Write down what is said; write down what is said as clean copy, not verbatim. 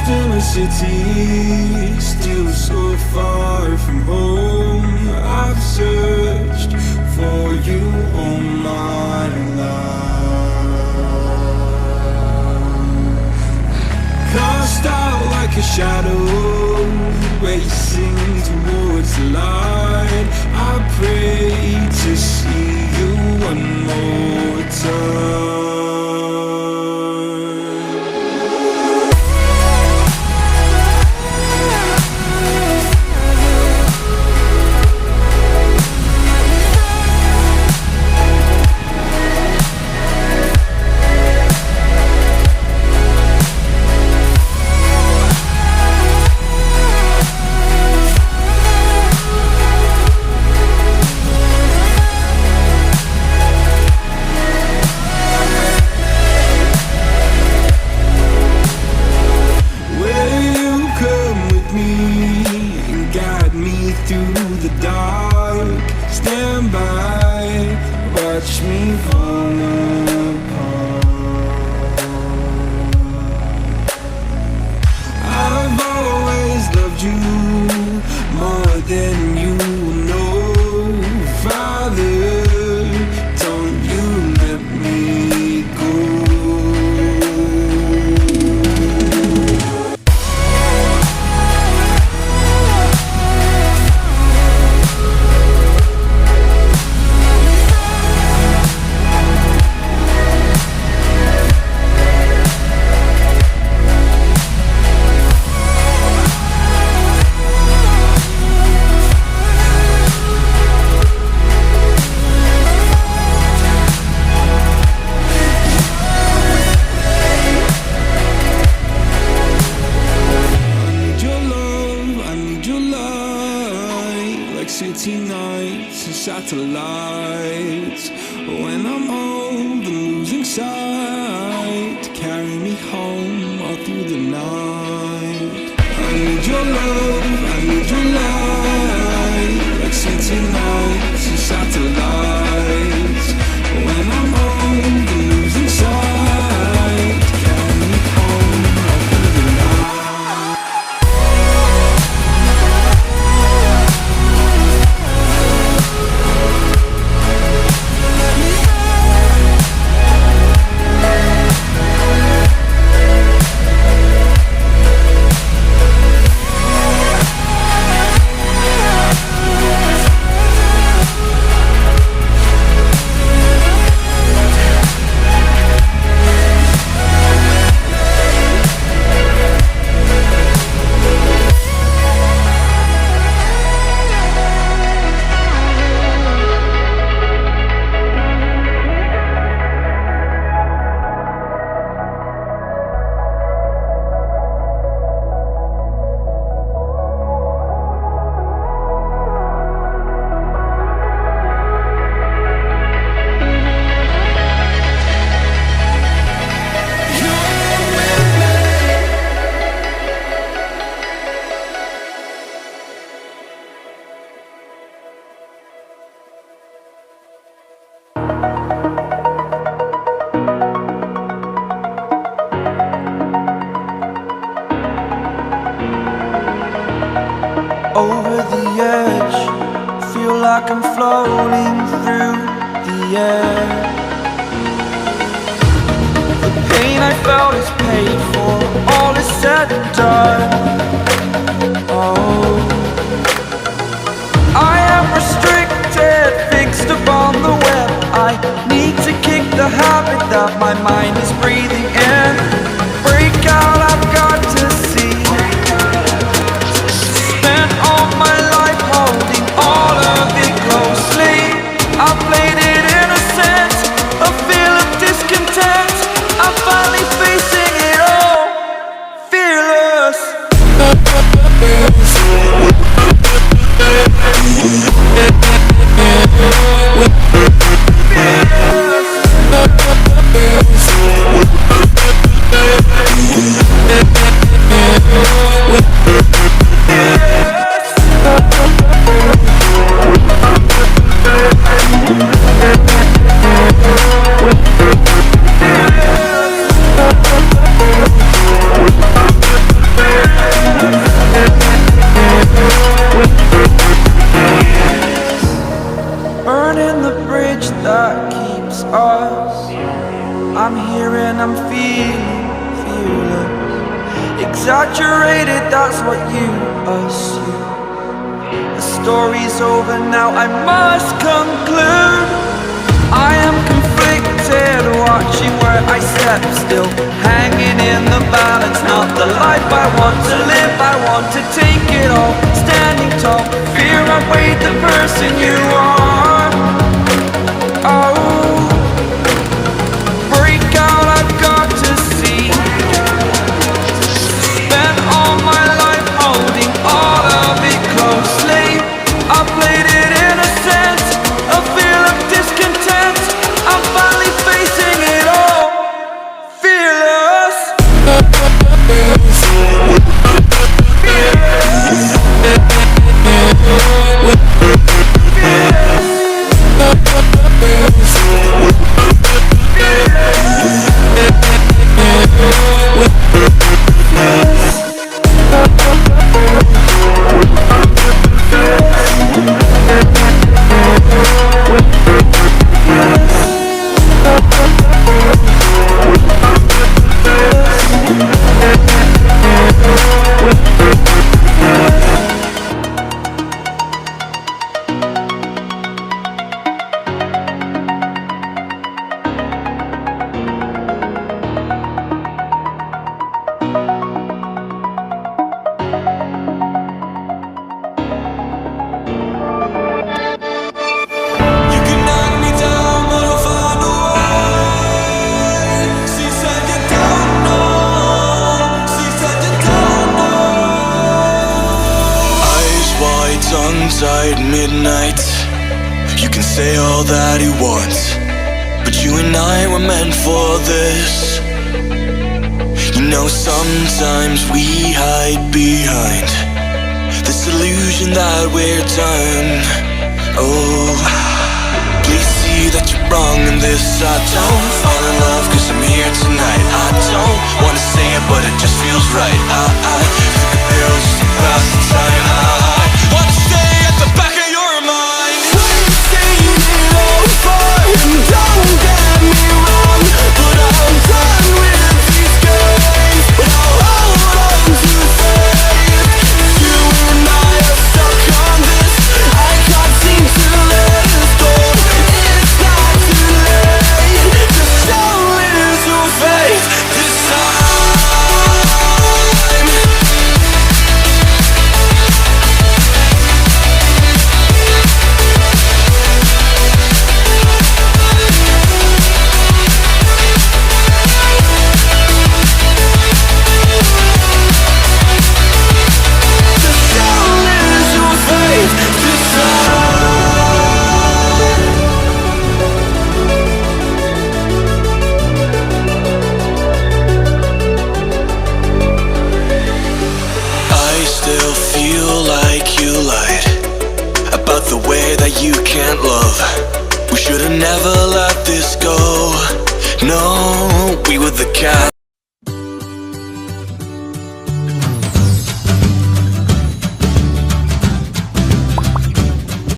in a city, still so far from home. I've searched for you all my life. Cast out like a shadow, racing towards the light. I pray to see you one more time. Through the dark, stand by, watch me fall apart. I've always loved you more than you know. Father, don't you let me go. City nights and satellites. When I'm old and losing sight, carry me home all through the night. I need your love, I need your light. Like city nights and satellites. When I'm old and losing sight, carry me home all through the night. Over the edge, feel like I'm floating through the air. The pain I felt is paid for, all is said and done. Oh, I am restricted, fixed upon the web. I need to kick the habit that my mind is breathing in. Break out, I've got to see. All my life holding all of it closely. I played it innocent, a feel of discontent. I'm finally facing it all, fearless. bridge that keeps us. I'm here and I'm feeling fearless. Exaggerated, that's what you assume. The story's over now, I must conclude. I am conflicted, watching where I step still, hanging in the balance. Not the life I want to live, I want to take it all. Standing tall, fear outweighed the person you are. Oh, break out, I've got to see. Spent all my life holding all of it closely. I played it innocent, a feel of discontent. I'm finally facing it all, fearless. Tongue-tied midnight. You can say all that you want, but you and I were meant for this. You know, sometimes we hide behind this illusion that we're done. Oh, please see that you're wrong in this. I don't fall in love cause I'm here tonight. I don't wanna say it but it just feels right. I took a pill just to pass the time. I wanna stay at the back of your mind. We've seen it all before, and don't get me wrong, but I'm done with these games. I'll hold on to faith. You and I are stuck on this. I can't seem to let us go. It's not too late. Just don't lose your faith this time. About the way that you can't love. We should've never let this